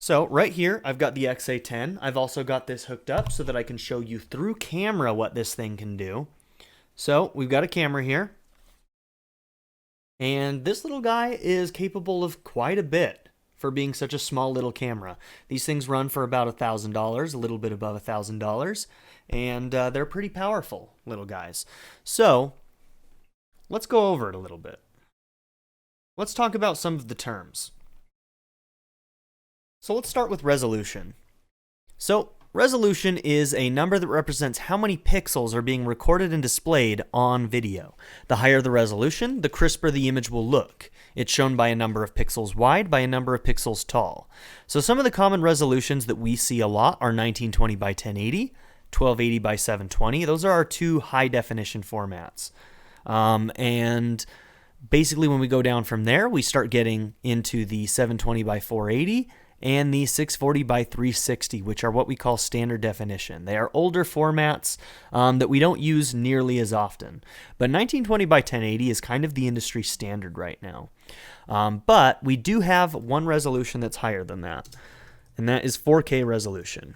So right here, I've got the XA10. I've also got this hooked up so that I can show you through camera what this thing can do. So we've got a camera here, and this little guy is capable of quite a bit for being such a small little camera. These things run for about $1,000, a little bit above $1,000, and they're pretty powerful little guys. So let's go over it a little bit. Let's talk about some of the terms. So let's start with resolution. So resolution is a number that represents how many pixels are being recorded and displayed on video. The higher the resolution, the crisper the image will look. It's shown by a number of pixels wide by a number of pixels tall. So some of the common resolutions that we see a lot are 1920 by 1080, 1280 by 720. Those are our two high definition formats. And basically when we go down from there, we start getting into the 720 by 480 and the 640 by 360, which are what we call standard definition. They are older formats that we don't use nearly as often. But 1920 by 1080 is kind of the industry standard right now. But we do have one resolution that's higher than that, and that is 4K resolution,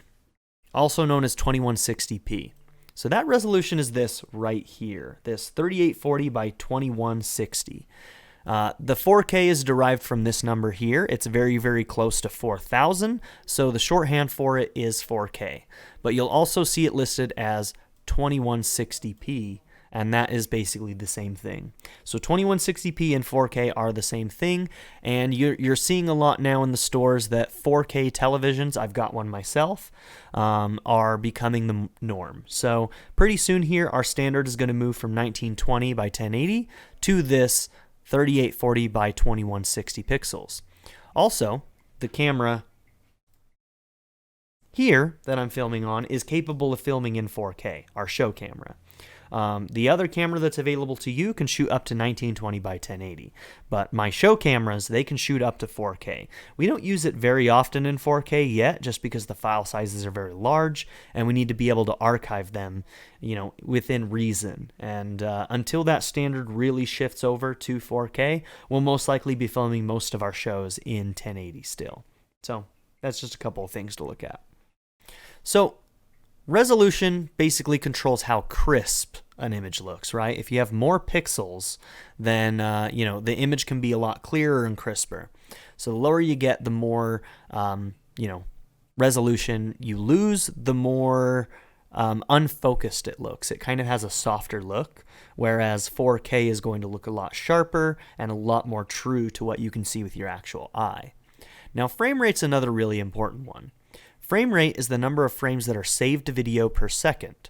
also known as 2160p. So that resolution is this right here, this 3840 by 2160. The 4K is derived from this number here. It's very, very close to 4000, so the shorthand for it is 4K. But you'll also see it listed as 2160p, and that is basically the same thing. So 2160p and 4K are the same thing, and you're seeing a lot now in the stores that 4K televisions, I've got one myself, are becoming the norm. So pretty soon here, our standard is going to move from 1920 by 1080 to this 3840 by 2160 pixels. Also, the camera here that I'm filming on is capable of filming in 4K, our show camera. The other camera that's available to you can shoot up to 1920 by 1080, but my show cameras, they can shoot up to 4K. We don't use it very often in 4K yet, just because the file sizes are very large, and we need to be able to archive them, within reason. And until that standard really shifts over to 4K, we'll most likely be filming most of our shows in 1080 still. So that's just a couple of things to look at. So resolution basically controls how crisp an image looks, right? If you have more pixels, then the image can be a lot clearer and crisper. So the lower you get, the more resolution you lose, the more unfocused it looks. It kind of has a softer look, whereas 4K is going to look a lot sharper and a lot more true to what you can see with your actual eye. Now, frame rate's another really important one. Frame rate is the number of frames that are saved to video per second.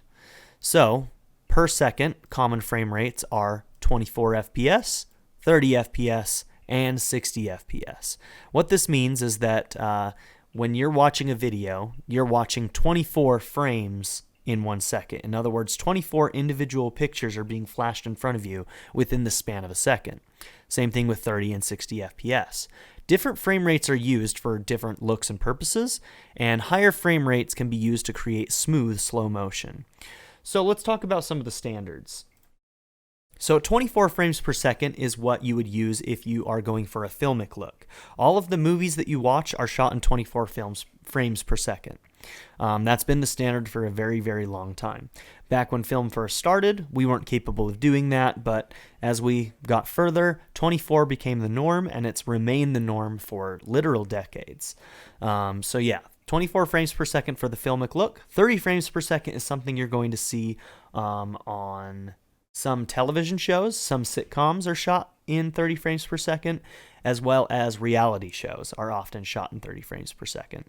So, per second, common frame rates are 24 FPS, 30 FPS, and 60 FPS. What this means is that when you're watching a video, you're watching 24 frames in 1 second. In other words, 24 individual pictures are being flashed in front of you within the span of a second. Same thing with 30 and 60 FPS. Different frame rates are used for different looks and purposes, and higher frame rates can be used to create smooth slow motion. So let's talk about some of the standards. So 24 frames per second is what you would use if you are going for a filmic look. All of the movies that you watch are shot in 24 frames per second. That's been the standard for a very, very long time. Back when film first started, we weren't capable of doing that, but as we got further, 24 became the norm, and it's remained the norm for literal decades. 24 frames per second for the filmic look. 30 frames per second is something you're going to see on some television shows. Some sitcoms are shot in 30 frames per second, as well as reality shows are often shot in 30 frames per second.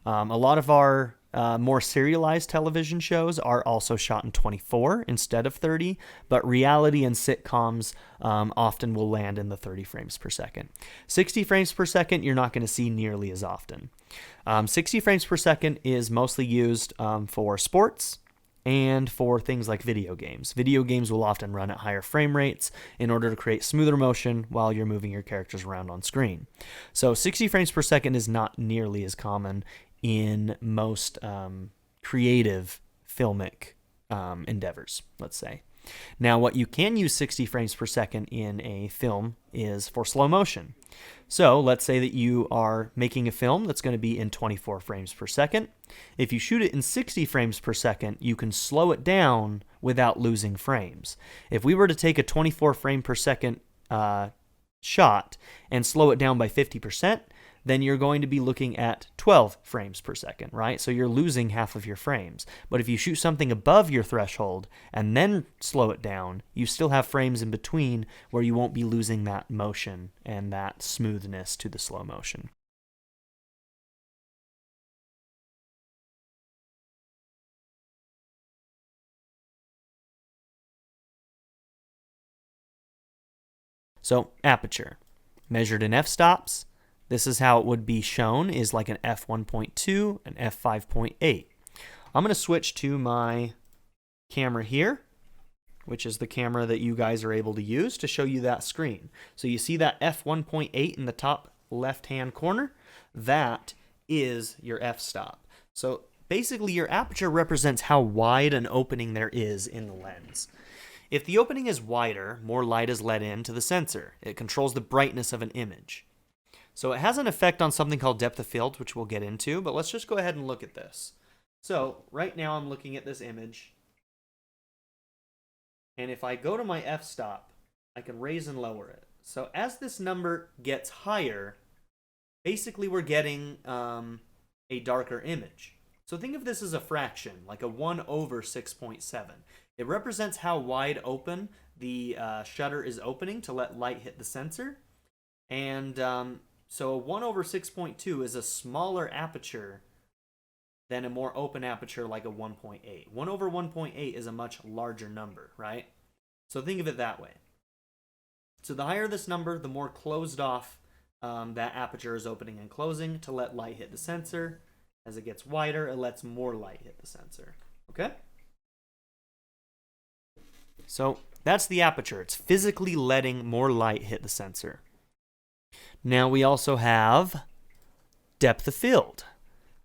A lot of our more serialized television shows are also shot in 24 instead of 30, but reality and sitcoms often will land in the 30 frames per second. 60 frames per second, you're not going to see nearly as often. 60 frames per second is mostly used for sports and for things like video games. Video games will often run at higher frame rates in order to create smoother motion while you're moving your characters around on screen. So 60 frames per second is not nearly as common in most creative filmic endeavors, let's say. Now, what you can use 60 frames per second in a film is for slow motion. So let's say that you are making a film that's going to be in 24 frames per second. If you shoot it in 60 frames per second, you can slow it down without losing frames. If we were to take a 24 frame per second shot and slow it down by 50%, then you're going to be looking at 12 frames per second, right? So you're losing half of your frames. But if you shoot something above your threshold and then slow it down, you still have frames in between where you won't be losing that motion and that smoothness to the slow motion. So aperture, measured in f-stops. This is how it would be shown, is like an f1.2, an f5.8. I'm going to switch to my camera here, which is the camera that you guys are able to use to show you that screen. So you see that f1.8 in the top left-hand corner? That is your f-stop. So basically your aperture represents how wide an opening there is in the lens. If the opening is wider, more light is let in to the sensor. It controls the brightness of an image. So it has an effect on something called depth of field, which we'll get into, but let's just go ahead and look at this. So right now I'm looking at this image, and if I go to my f-stop, I can raise and lower it. So as this number gets higher, basically we're getting a darker image. So think of this as a fraction, like a 1 over 6.7. It represents how wide open the shutter is opening to let light hit the sensor. And so a 1 over 6.2 is a smaller aperture than a more open aperture like a 1.8. 1 over 1.8 is a much larger number, right? So think of it that way. So the higher this number, the more closed off that aperture is opening and closing to let light hit the sensor. As it gets wider, it lets more light hit the sensor. Okay? So that's the aperture. It's physically letting more light hit the sensor. Now we also have depth of field.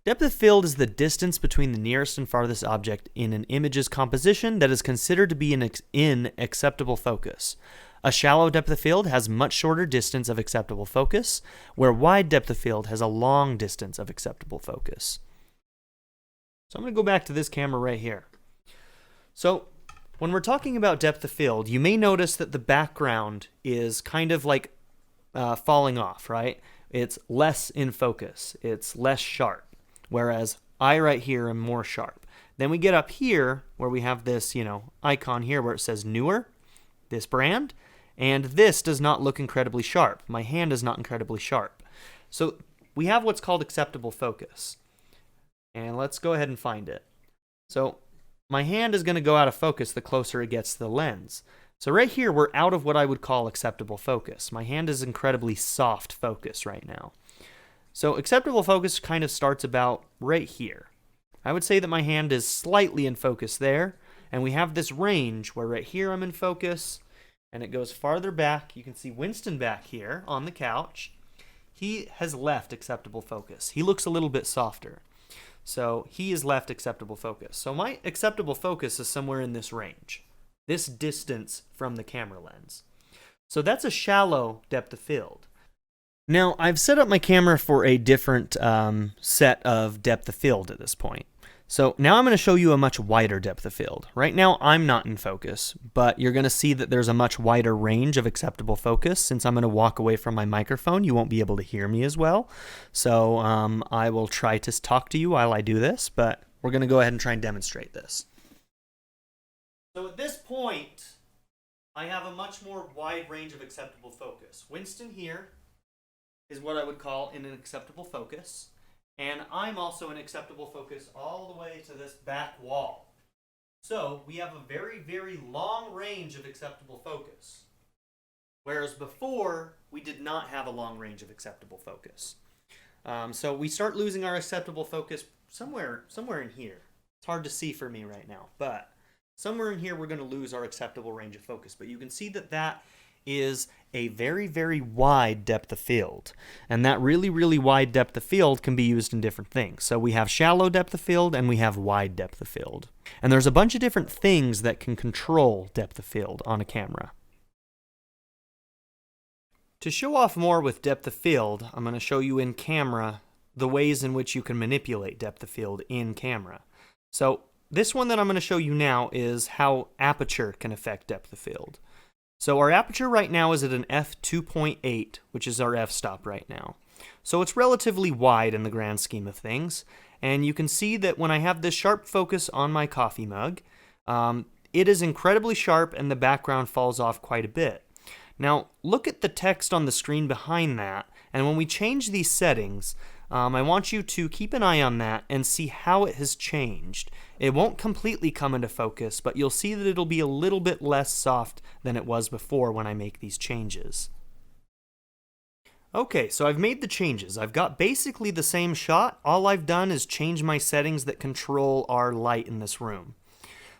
Depth of field is the distance between the nearest and farthest object in an image's composition that is considered to be in acceptable focus. A shallow depth of field has much shorter distance of acceptable focus, where wide depth of field has a long distance of acceptable focus. So I'm going to go back to this camera right here. So when we're talking about depth of field, you may notice that the background is kind of like falling off, right? It's less in focus. It's less sharp, whereas I right here am more sharp. Then we get up here where we have this, icon here where it says newer, this brand, and this does not look incredibly sharp. My hand is not incredibly sharp. So we have what's called acceptable focus. And let's go ahead and find it. So my hand is going to go out of focus the closer it gets to the lens. So right here, we're out of what I would call acceptable focus. My hand is incredibly soft focus right now. So acceptable focus kind of starts about right here. I would say that my hand is slightly in focus there, and we have this range where right here I'm in focus, and it goes farther back. You can see Winston back here on the couch. He has left acceptable focus. He looks a little bit softer. So he has left acceptable focus. So my acceptable focus is somewhere in this range, this distance from the camera lens. So that's a shallow depth of field. Now, I've set up my camera for a different set of depth of field at this point. So now I'm going to show you a much wider depth of field. Right now, I'm not in focus, but you're going to see that there's a much wider range of acceptable focus. Since I'm going to walk away from my microphone, you won't be able to hear me as well. So I will try to talk to you while I do this, but we're going to go ahead and try and demonstrate this. So at this point, I have a much more wide range of acceptable focus. Winston here is what I would call in an acceptable focus. And I'm also in acceptable focus all the way to this back wall. So we have a very, very long range of acceptable focus. Whereas before, we did not have a long range of acceptable focus. So we start losing our acceptable focus somewhere in here. It's hard to see for me right now, but somewhere in here we're going to lose our acceptable range of focus. But you can see that is a very, very wide depth of field. And that really, really wide depth of field can be used in different things. So we have shallow depth of field and we have wide depth of field. And there's a bunch of different things that can control depth of field on a camera. To show off more with depth of field, I'm going to show you in camera the ways in which you can manipulate depth of field in camera. So this one that I'm going to show you now is how aperture can affect depth of field. So our aperture right now is at an f2.8, which is our f-stop right now. So it's relatively wide in the grand scheme of things. And you can see that when I have this sharp focus on my coffee mug, it is incredibly sharp and the background falls off quite a bit. Now look at the text on the screen behind that, and when we change these settings, I want you to keep an eye on that and see how it has changed. It won't completely come into focus, but you'll see that it'll be a little bit less soft than it was before when I make these changes. Okay, so I've made the changes. I've got basically the same shot. All I've done is change my settings that control our light in this room.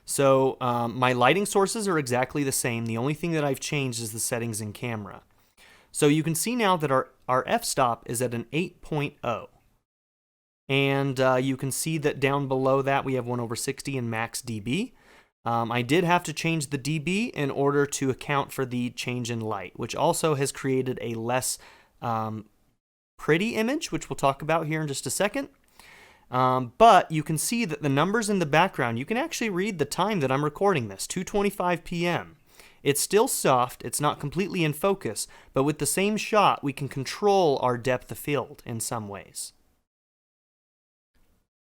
So my lighting sources are exactly the same. The only thing that I've changed is the settings in camera. So you can see now that our f-stop is at an 8.0. And you can see that down below that we have 1/60 in max dB. I did have to change the dB in order to account for the change in light, which also has created a less pretty image, which we'll talk about here in just a second. But you can see that the numbers in the background, you can actually read the time that I'm recording this, 2:25 p.m. It's still soft, it's not completely in focus, but with the same shot, we can control our depth of field in some ways.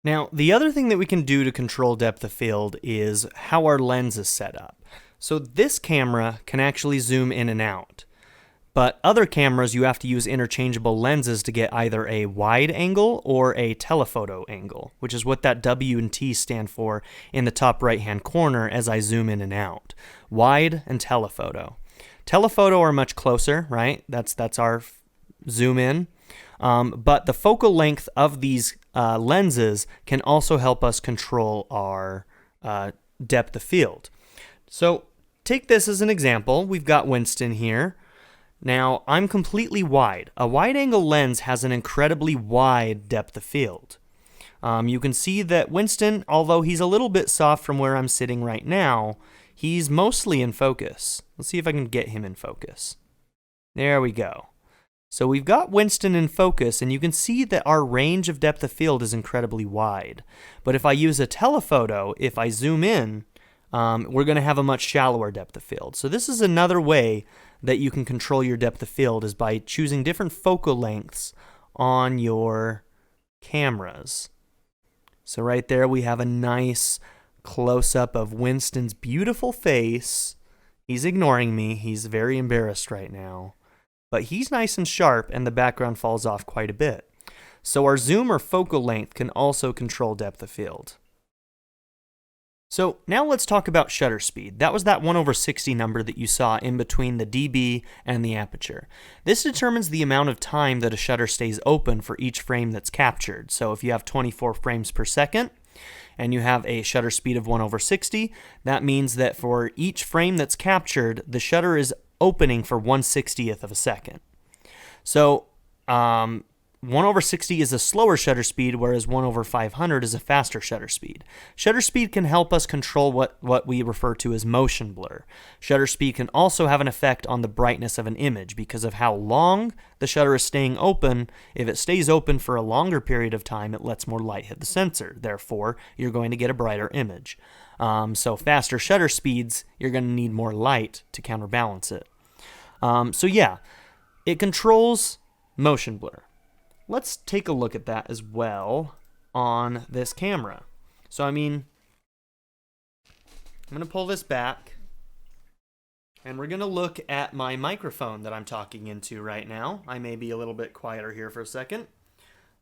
Now, the other thing that we can do to control depth of field is how our lens is set up. So this camera can actually zoom in and out. But other cameras, you have to use interchangeable lenses to get either a wide angle or a telephoto angle, which is what that W and T stand for in the top right-hand corner as I zoom in and out. Wide and telephoto. Telephoto are much closer, right? That's our zoom in. But the focal length of these lenses can also help us control our depth of field. So take this as an example. We've got Winston here. Now, I'm completely wide. A wide-angle lens has an incredibly wide depth of field. You can see that Winston, although he's a little bit soft from where I'm sitting right now, he's mostly in focus. Let's see if I can get him in focus. There we go. So we've got Winston in focus, and you can see that our range of depth of field is incredibly wide. But if I use a telephoto, if I zoom in, we're going to have a much shallower depth of field. So this is another way that you can control your depth of field, is by choosing different focal lengths on your cameras. So right there we have a nice close-up of Winston's beautiful face. He's ignoring me. He's very embarrassed right now. But he's nice and sharp, and the background falls off quite a bit. So our zoom or focal length can also control depth of field. So now let's talk about shutter speed. That was that 1/60 number that you saw in between the dB and the aperture. This determines the amount of time that a shutter stays open for each frame that's captured. So if you have 24 frames per second and you have a shutter speed of 1/60, that means that for each frame that's captured, the shutter is opening for 1/60th of a second. So 1/60 is a slower shutter speed, whereas 1/500 is a faster shutter speed. Shutter speed can help us control what we refer to as motion blur. Shutter speed can also have an effect on the brightness of an image because of how long the shutter is staying open. If it stays open for a longer period of time, it lets more light hit the sensor. Therefore, you're going to get a brighter image. So faster shutter speeds, you're going to need more light to counterbalance it. So yeah, it controls motion blur. Let's take a look at that as well on this camera. So I'm going to pull this back, and we're going to look at my microphone that I'm talking into right now. I may be a little bit quieter here for a second.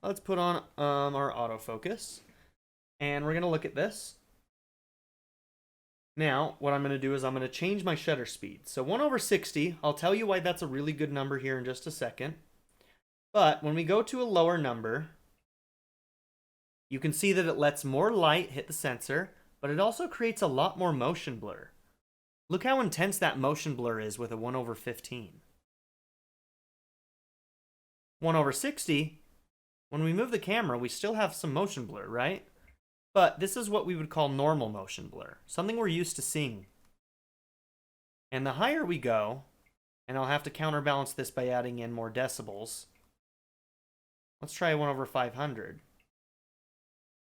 Let's put on our autofocus, and we're going to look at this. Now, what I'm going to do is I'm going to change my shutter speed. So 1/60, I'll tell you why that's a really good number here in just a second. But when we go to a lower number, you can see that it lets more light hit the sensor, but it also creates a lot more motion blur. Look how intense that motion blur is with a 1/15. 1/60, when we move the camera, we still have some motion blur, right? But this is what we would call normal motion blur, something we're used to seeing. And the higher we go, and I'll have to counterbalance this by adding in more decibels. Let's try 1/500.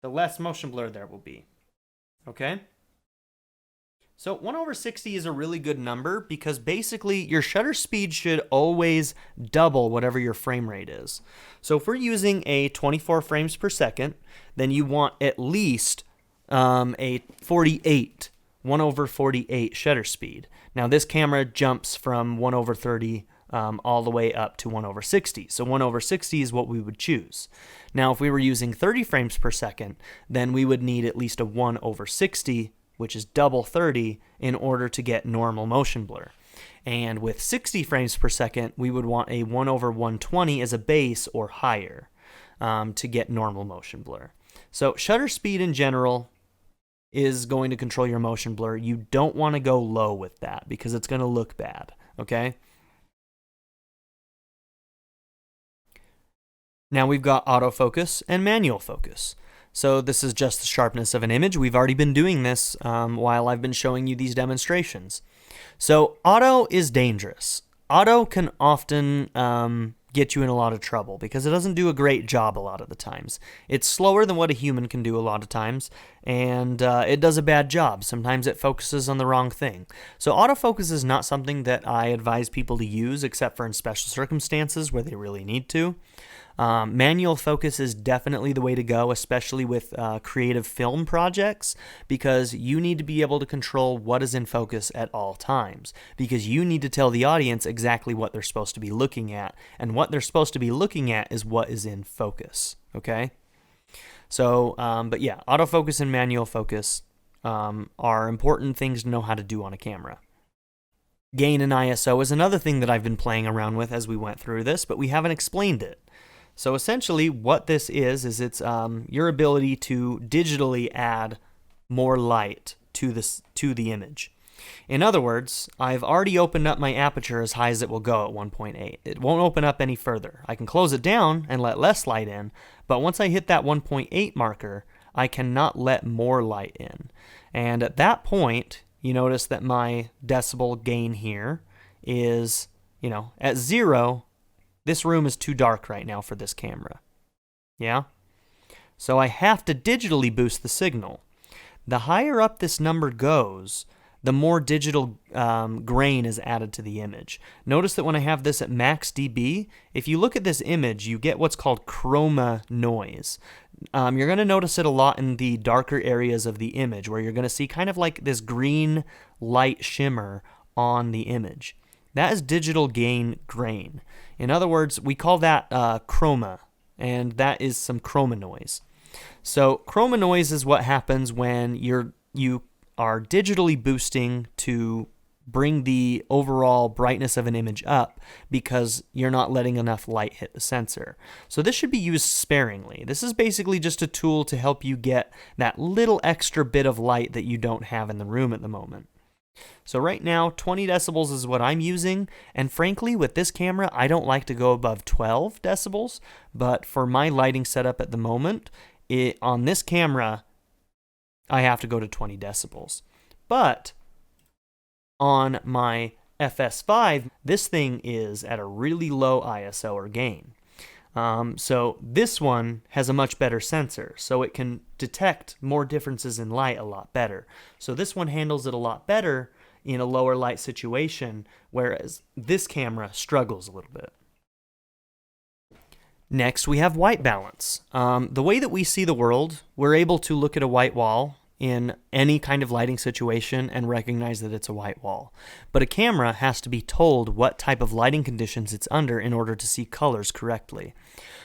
The less motion blur there will be. Okay? So 1/60 is a really good number because basically your shutter speed should always double whatever your frame rate is. So if we're using a 24 frames per second, then you want at least a 1/48 shutter speed. Now this camera jumps from 1/30 all the way up to 1/60. So 1/60 is what we would choose. Now if we were using 30 frames per second, then we would need at least a 1/60, which is double 30, in order to get normal motion blur. And with 60 frames per second, we would want a 1/120 as a base or higher to get normal motion blur. So shutter speed in general is going to control your motion blur. You don't want to go low with that because it's going to look bad, okay? Now we've got autofocus and manual focus. So this is just the sharpness of an image. We've already been doing this while I've been showing you these demonstrations. So auto is dangerous. Auto can often get you in a lot of trouble because it doesn't do a great job a lot of the times. It's slower than what a human can do a lot of times, and it does a bad job. Sometimes it focuses on the wrong thing. So autofocus is not something that I advise people to use except for in special circumstances where they really need to. Manual focus is definitely the way to go, especially with creative film projects, because you need to be able to control what is in focus at all times, because you need to tell the audience exactly what they're supposed to be looking at, and what they're supposed to be looking at is what is in focus, okay? So, but yeah, autofocus and manual focus are important things to know how to do on a camera. Gain and ISO is another thing that I've been playing around with as we went through this, but we haven't explained it. So essentially what this is it's your ability to digitally add more light to the image. In other words, I've already opened up my aperture as high as it will go at 1.8. It won't open up any further. I can close it down and let less light in, but once I hit that 1.8 marker, I cannot let more light in. And at that point, you notice that my decibel gain here is, at 0. This room is too dark right now for this camera. Yeah? So I have to digitally boost the signal. The higher up this number goes, the more digital grain is added to the image. Notice that when I have this at max dB, if you look at this image, you get what's called chroma noise. You're going to notice it a lot in the darker areas of the image, where you're going to see kind of like this green light shimmer on the image. That is digital gain grain. In other words, we call that chroma, and that is some chroma noise. So chroma noise is what happens when you are digitally boosting to bring the overall brightness of an image up because you're not letting enough light hit the sensor. So this should be used sparingly. This is basically just a tool to help you get that little extra bit of light that you don't have in the room at the moment. So right now, 20 decibels is what I'm using, and frankly, with this camera, I don't like to go above 12 decibels, but for my lighting setup at the moment, on this camera, I have to go to 20 decibels. But on my FS5, this thing is at a really low ISO or gain. So this one has a much better sensor, so it can detect more differences in light a lot better. So this one handles it a lot better in a lower light situation, whereas this camera struggles a little bit. Next, we have white balance. The way that we see the world, we're able to look at a white wall in any kind of lighting situation and recognize that it's a white wall. But a camera has to be told what type of lighting conditions it's under in order to see colors correctly.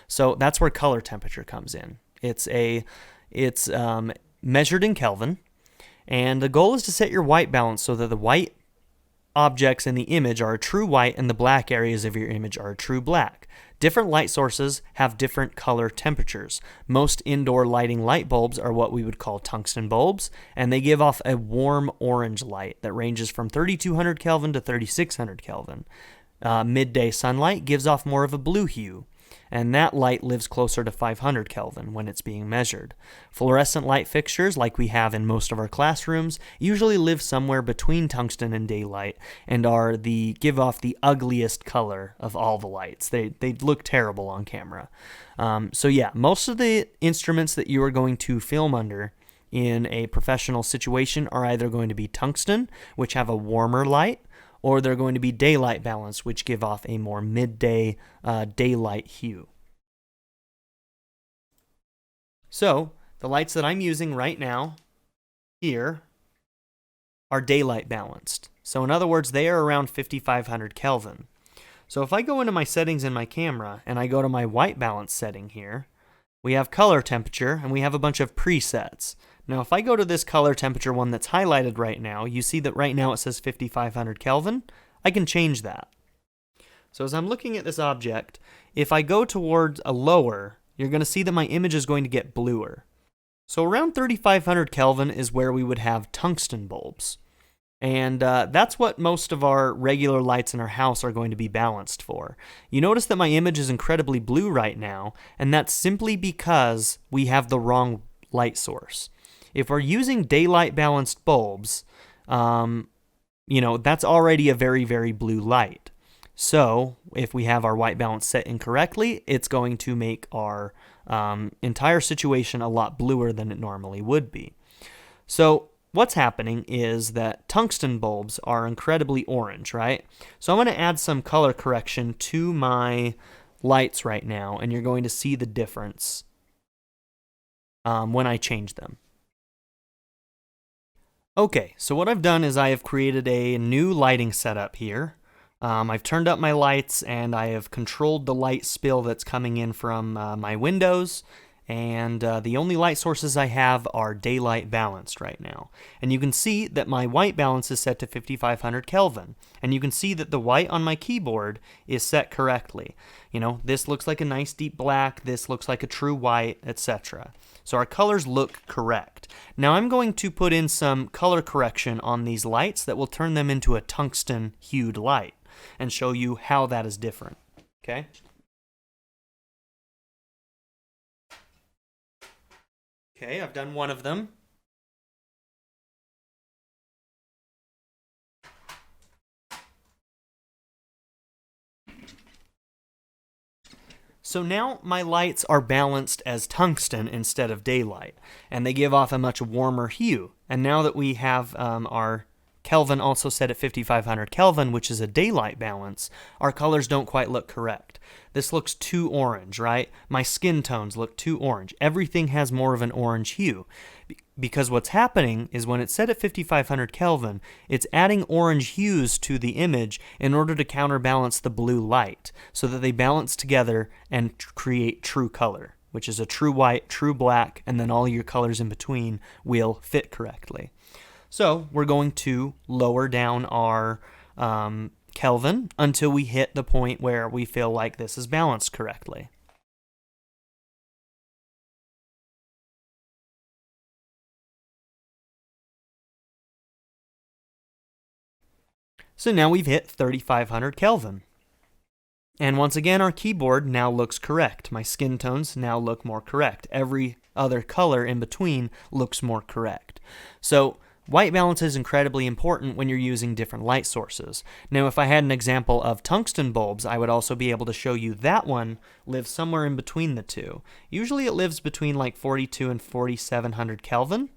So that's where color temperature comes in. It's measured in Kelvin, and the goal is to set your white balance so that the white objects in the image are a true white and the black areas of your image are a true black. Different light sources have different color temperatures. Most indoor lighting light bulbs are what we would call tungsten bulbs, and they give off a warm orange light that ranges from 3200 Kelvin to 3600 Kelvin. Midday sunlight gives off more of a blue hue, and that light lives closer to 500 Kelvin when it's being measured. Fluorescent light fixtures, like we have in most of our classrooms, usually live somewhere between tungsten and daylight and give off the ugliest color of all the lights. They look terrible on camera. So yeah, most of the instruments that you are going to film under in a professional situation are either going to be tungsten, which have a warmer light, or they're going to be daylight balanced, which give off a more midday daylight hue. So the lights that I'm using right now here are daylight balanced. So in other words, they are around 5500 Kelvin. So if I go into my settings in my camera and I go to my white balance setting here, we have color temperature and we have a bunch of presets. Now, if I go to this color temperature one that's highlighted right now, you see that right now it says 5500 Kelvin. I can change that. So as I'm looking at this object, if I go towards a lower, you're going to see that my image is going to get bluer. So around 3500 Kelvin is where we would have tungsten bulbs. And that's what most of our regular lights in our house are going to be balanced for. You notice that my image is incredibly blue right now, and that's simply because we have the wrong light source. If we're using daylight balanced bulbs, that's already a very, very blue light. So if we have our white balance set incorrectly, it's going to make our entire situation a lot bluer than it normally would be. So what's happening is that tungsten bulbs are incredibly orange, right? So I'm going to add some color correction to my lights right now, and you're going to see the difference when I change them. Okay, so what I've done is I have created a new lighting setup here. I've turned up my lights and I have controlled the light spill that's coming in from my windows, and the only light sources I have are daylight balanced right now. And you can see that my white balance is set to 5500 Kelvin, and you can see that the white on my keyboard is set correctly. This looks like a nice deep black, this looks like a true white, etc. So our colors look correct. Now I'm going to put in some color correction on these lights that will turn them into a tungsten hued light and show you how that is different. Okay? Okay, I've done one of them. So now my lights are balanced as tungsten instead of daylight, and they give off a much warmer hue. And now that we have our Kelvin also set at 5500 Kelvin, which is a daylight balance, our colors don't quite look correct. This looks too orange, right? My skin tones look too orange. Everything has more of an orange hue. Because what's happening is when it's set at 5500 Kelvin, it's adding orange hues to the image in order to counterbalance the blue light, so that they balance together and create true color, which is a true white, true black, and then all your colors in between will fit correctly. So we're going to lower down our Kelvin until we hit the point where we feel like this is balanced correctly. So now we've hit 3500 Kelvin. And once again, our keyboard now looks correct. My skin tones now look more correct. Every other color in between looks more correct. So white balance is incredibly important when you're using different light sources. Now, if I had an example of tungsten bulbs, I would also be able to show you that one lives somewhere in between the two. Usually it lives between like 42 and 4700 Kelvin.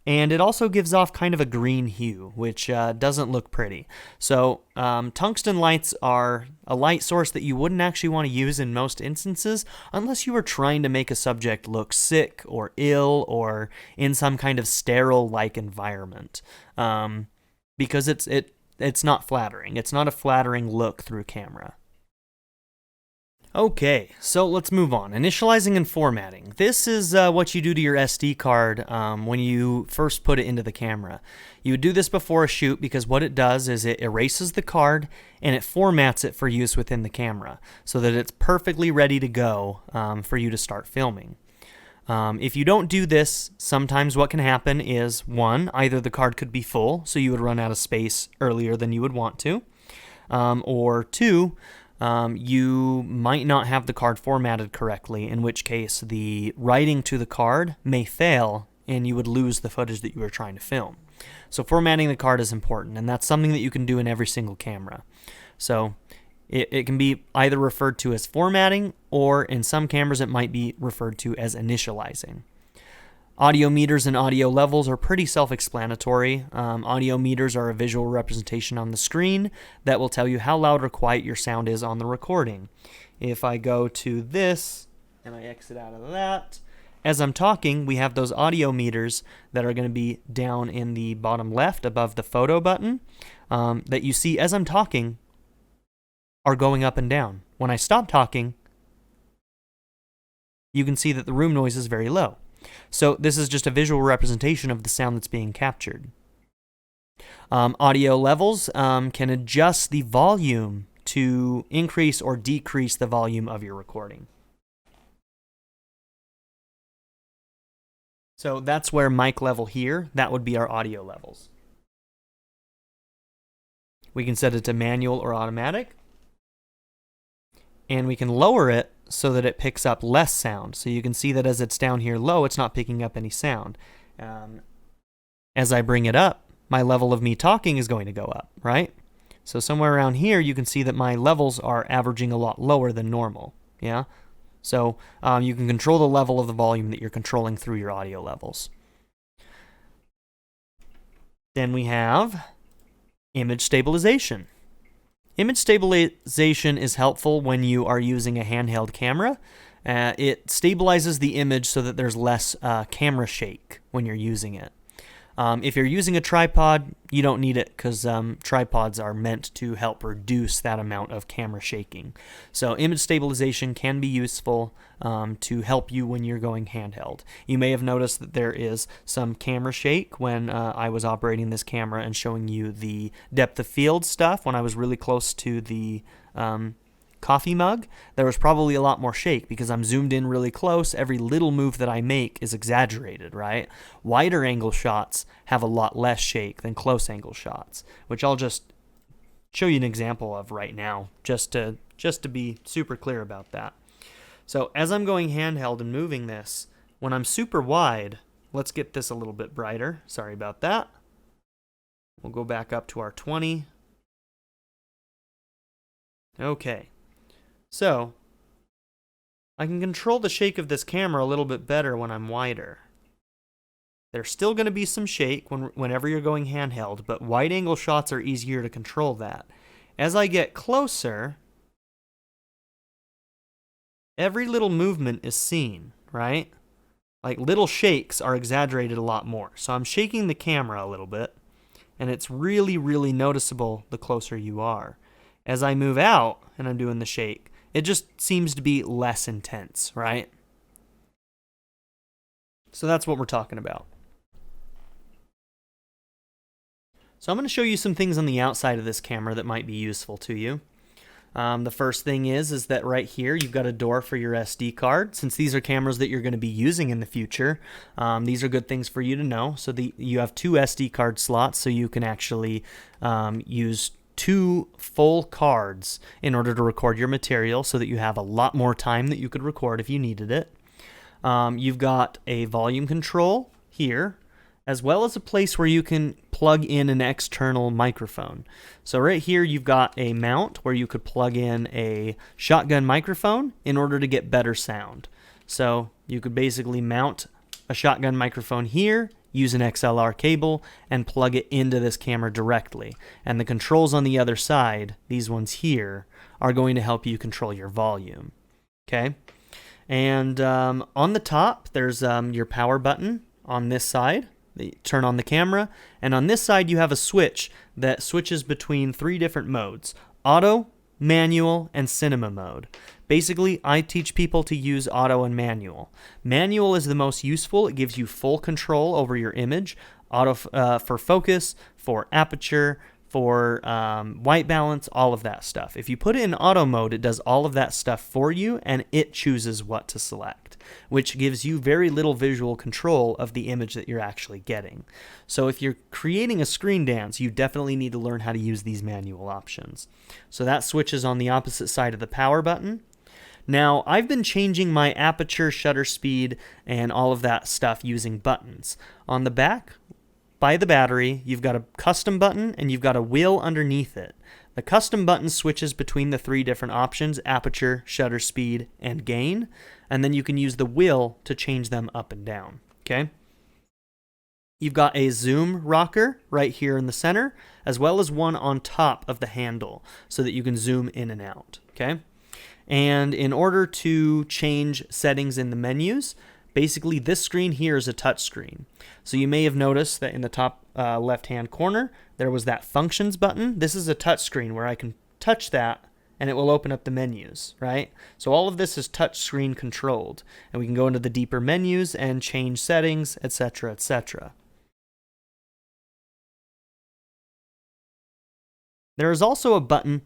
And it also gives off kind of a green hue, which doesn't look pretty. So tungsten lights are a light source that you wouldn't actually want to use in most instances unless you were trying to make a subject look sick or ill or in some kind of sterile-like environment. Because it's not flattering. It's not a flattering look through camera. Okay, so let's move on. Initializing and formatting. This is what you do to your SD card when you first put it into the camera. You would do this before a shoot because what it does is it erases the card and it formats it for use within the camera so that it's perfectly ready to go for you to start filming. If you don't do this, sometimes what can happen is, one, either the card could be full, so you would run out of space earlier than you would want to, or two, you might not have the card formatted correctly, in which case the writing to the card may fail and you would lose the footage that you were trying to film. So formatting the card is important, and that's something that you can do in every single camera. So it can be either referred to as formatting, or in some cameras it might be referred to as initializing. Audio meters and audio levels are pretty self-explanatory. Audio meters are a visual representation on the screen that will tell you how loud or quiet your sound is on the recording. If I go to this and I exit out of that, as I'm talking, we have those audio meters that are going to be down in the bottom left above the photo button that you see as I'm talking are going up and down. When I stop talking, you can see that the room noise is very low. So this is just a visual representation of the sound that's being captured. Audio levels can adjust the volume to increase or decrease the volume of your recording. So that's where mic level here, that would be our audio levels. We can set it to manual or automatic. And we can lower it so that it picks up less sound. So you can see that as it's down here low, it's not picking up any sound. As I bring it up, my level of me talking is going to go up, right? So somewhere around here, you can see that my levels are averaging a lot lower than normal, yeah? So you can control the level of the volume that you're controlling through your audio levels. Then we have image stabilization. Image stabilization is helpful when you are using a handheld camera. It stabilizes the image so that there's less camera shake when you're using it. If you're using a tripod, you don't need it because tripods are meant to help reduce that amount of camera shaking. So image stabilization can be useful to help you when you're going handheld. You may have noticed that there is some camera shake when I was operating this camera and showing you the depth of field stuff when I was really close to the coffee mug. There was probably a lot more shake because I'm zoomed in really close. Every little move that I make is exaggerated, right? Wider angle shots have a lot less shake than close angle shots, which I'll just show you an example of right now, just to be super clear about that. So as I'm going handheld and moving this, when I'm super wide, let's get this a little bit brighter. Sorry about that. We'll go back up to our 20. Okay. So, I can control the shake of this camera a little bit better when I'm wider. There's still going to be some shake whenever you're going handheld, but wide angle shots are easier to control that. As I get closer, every little movement is seen, right? Like little shakes are exaggerated a lot more. So I'm shaking the camera a little bit, and it's really, really noticeable the closer you are. As I move out and I'm doing the shake, it just seems to be less intense, right? So that's what we're talking about. So I'm going to show you some things on the outside of this camera that might be useful to you. The first thing is that right here you've got a door for your SD card. Since these are cameras that you're going to be using in the future, these are good things for you to know. So you have two SD card slots, so you can actually use two full cards in order to record your material so that you have a lot more time that you could record if you needed it. You've got a volume control here, as well as a place where you can plug in an external microphone. So right here you've got a mount where you could plug in a shotgun microphone in order to get better sound. So you could basically mount a shotgun microphone here, use an XLR cable, and plug it into this camera directly. And the controls on the other side, these ones here, are going to help you control your volume. Okay? And on the top, there's your power button on this side. Turn on the camera. And on this side, you have a switch that switches between 3 different modes. Auto, manual, and cinema mode. Basically, I teach people to use auto and manual. Manual is the most useful. It gives you full control over your image. Auto for focus, for aperture, for white balance, all of that stuff. If you put it in auto mode, it does all of that stuff for you, and it chooses what to select, which gives you very little visual control of the image that you're actually getting. So if you're creating a screen dance, you definitely need to learn how to use these manual options. So that switch is on the opposite side of the power button. Now, I've been changing my aperture, shutter speed, and all of that stuff using buttons. On the back, by the battery, you've got a custom button and you've got a wheel underneath it. The custom button switches between the three different options: aperture, shutter speed, and gain. And then you can use the wheel to change them up and down. Okay? You've got a zoom rocker right here in the center, as well as one on top of the handle so that you can zoom in and out. Okay? And in order to change settings in the menus, basically this screen here is a touch screen. So you may have noticed that in the top left-hand corner, there was that functions button. This is a touch screen where I can touch that and it will open up the menus, right? So all of this is touch screen controlled, and we can go into the deeper menus and change settings, etc., etc. There is also a button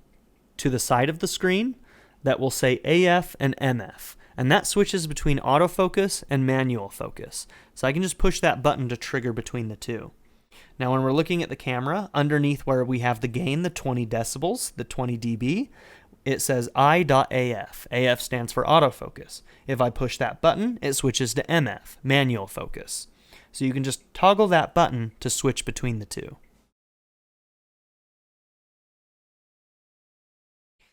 to the side of the screen that will say AF and MF, and that switches between autofocus and manual focus. So I can just push that button to trigger between the two. Now when we're looking at the camera, underneath where we have the gain, the 20 decibels, the 20 dB, it says I.AF. AF stands for autofocus. If I push that button, it switches to MF, manual focus. So you can just toggle that button to switch between the two.